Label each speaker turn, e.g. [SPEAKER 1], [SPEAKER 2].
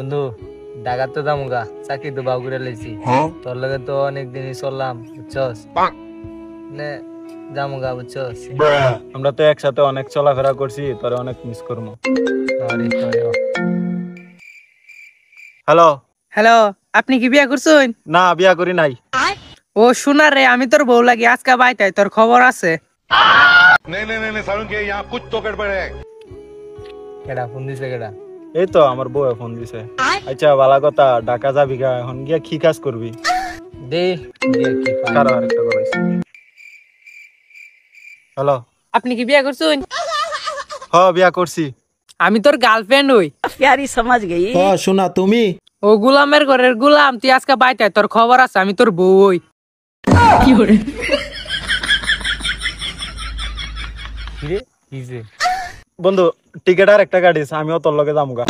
[SPEAKER 1] বন্ধু ঢাকা তো যামুগা চাকরি তো বাউ করে লাইছি তোর লগে তো অনেক দিনই চললাম বুঝছস নে যামুগা বুঝছস
[SPEAKER 2] আমরা তো একসাথে অনেক চলাফেরা করছি, তোরে অনেক মিস করবো। হ্যালো।
[SPEAKER 3] হ্যালো, আপনি কি বিয়া করছেন?
[SPEAKER 2] না, বিয়া করি নাই।
[SPEAKER 3] ও শোনা রে, আমি তোর বউ লাগি আজকে বাইতাই, তোর খবর আছে?
[SPEAKER 4] नहीं नहीं नहीं सारुण के यहाँ कुछ तो गड़बड़ है।
[SPEAKER 1] কেডা ফোন দিছে কেডা?
[SPEAKER 2] এই তো আমার বউ ফোন দিছে। আচ্ছা ভালো কথা, ঢাকা যাবি গা, এখন গিয়া কি কাজ করবি?
[SPEAKER 1] দে দিয়ে কি পাই?
[SPEAKER 2] কারো আরেকটা করাইছি। হ্যালো।
[SPEAKER 3] আপনি কি বিয়া করছেন?
[SPEAKER 2] হ, বিয়া করছি।
[SPEAKER 3] আমি তোর গার্লফ্রেন্ড হই।
[SPEAKER 5] प्यारी समझ गई।
[SPEAKER 6] শোনা তুমি
[SPEAKER 3] ও গুলামের ঘরের গুলাম, তুই আজকে বাইতাই, তোর খবর আছে? আমি তোর বউ হই।
[SPEAKER 1] কি রে? কিছে?
[SPEAKER 2] বন্ধু টিকেট আর একটা কাটিস, আমিও তোর লগে যামুগা।